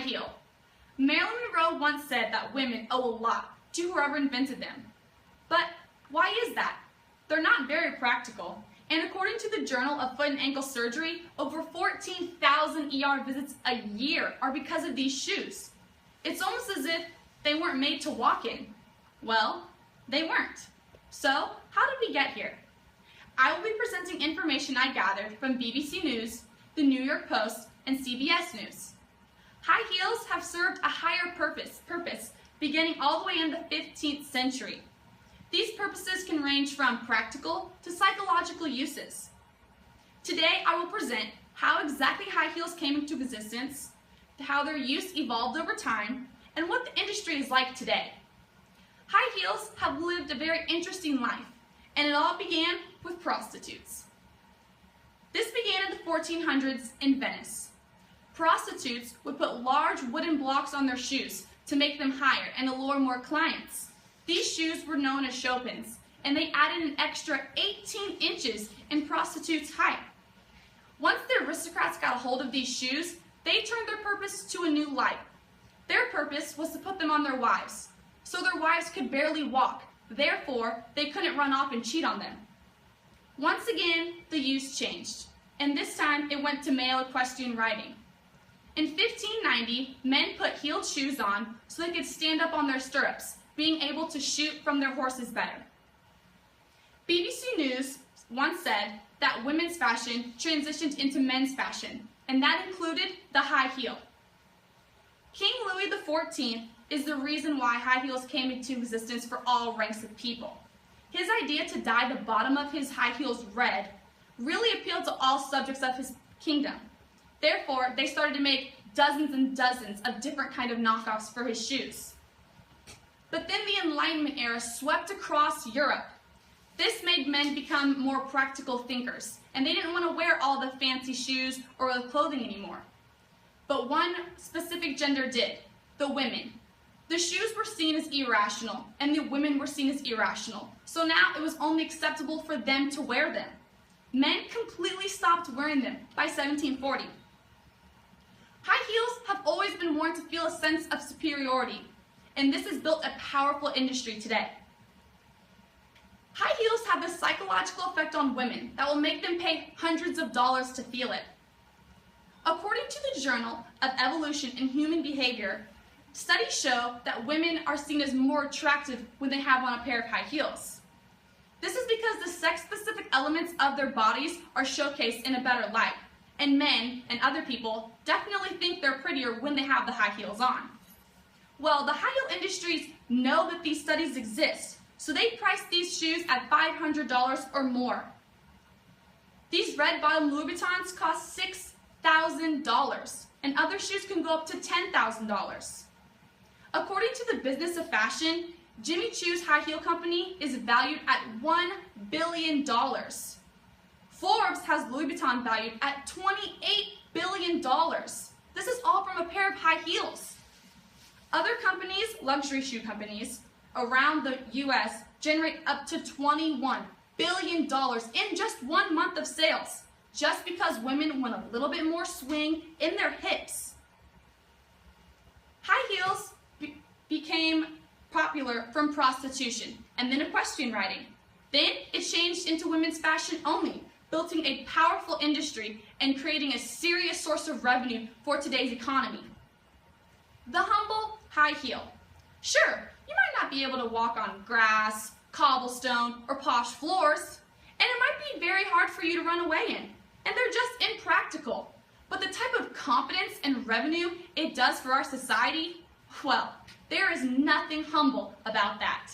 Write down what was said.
heel. Marilyn Monroe once said that women owe a lot to whoever invented them. But why is that? They're not very practical. And according to the Journal of Foot and Ankle Surgery, over 14,000 ER visits a year are because of these shoes. It's almost as if they weren't made to walk in. Well, they weren't. So, how did we get here? I will be presenting information I gathered from BBC News, the New York Post, and CBS News. High heels have served a higher purpose beginning all the way in the 15th century. These purposes can range from practical to psychological uses. Today, I will present how exactly high heels came into existence, how their use evolved over time, and what the industry is like today. High heels have lived a very interesting life, and it all began with prostitutes. This began in the 1400s in Venice. Prostitutes would put large wooden blocks on their shoes to make them higher and allure more clients. These shoes were known as chopins, and they added an extra 18 inches in prostitutes' height. Once the aristocrats got a hold of these shoes, they turned their purpose to a new light. Their purpose was to put them on their wives, so their wives could barely walk. Therefore, they couldn't run off and cheat on them. Once again, the use changed, and this time it went to male equestrian riding. In 1590, men put heeled shoes on so they could stand up on their stirrups, being able to shoot from their horses better. BBC News once said that women's fashion transitioned into men's fashion, and that included the high heel. King Louis XIV is the reason why high heels came into existence for all ranks of people. His idea to dye the bottom of his high heels red really appealed to all subjects of his kingdom. Therefore, they started to make dozens and dozens of different kind of knockoffs for his shoes. But then the Enlightenment era swept across Europe. This made men become more practical thinkers, and they didn't want to wear all the fancy shoes or the clothing anymore. But one specific gender did, the women. The shoes were seen as irrational, and the women were seen as irrational. So now it was only acceptable for them to wear them. Men completely stopped wearing them by 1740. High heels have always been worn to feel a sense of superiority, and this has built a powerful industry today. High heels have a psychological effect on women that will make them pay hundreds of dollars to feel it. According to the Journal of Evolution and Human Behavior, studies show that women are seen as more attractive when they have on a pair of high heels. This is because the sex-specific elements of their bodies are showcased in a better light, and men and other people definitely think they're prettier when they have the high heels on. Well, the high heel industries know that these studies exist, so they price these shoes at $500 or more. These red-bottom Louis Vuittons cost $6,000, and other shoes can go up to $10,000. According to the Business of Fashion, Jimmy Choo's high heel company is valued at $1 billion. Forbes has Louis Vuitton valued at $28 billion. This is all from a pair of high heels. Other companies, luxury shoe companies, around the U.S. generate up to $21 billion in just 1 month of sales, just because women want a little bit more swing in their hips. High heels became popular from prostitution and then equestrian riding. Then it changed into women's fashion only, building a powerful industry and creating a serious source of revenue for today's economy. The humble high heel. Sure, you might not be able to walk on grass, cobblestone, or posh floors, and it might be very hard for you to run away in, and they're just impractical. But the type of confidence and revenue it does for our society, well, there is nothing humble about that.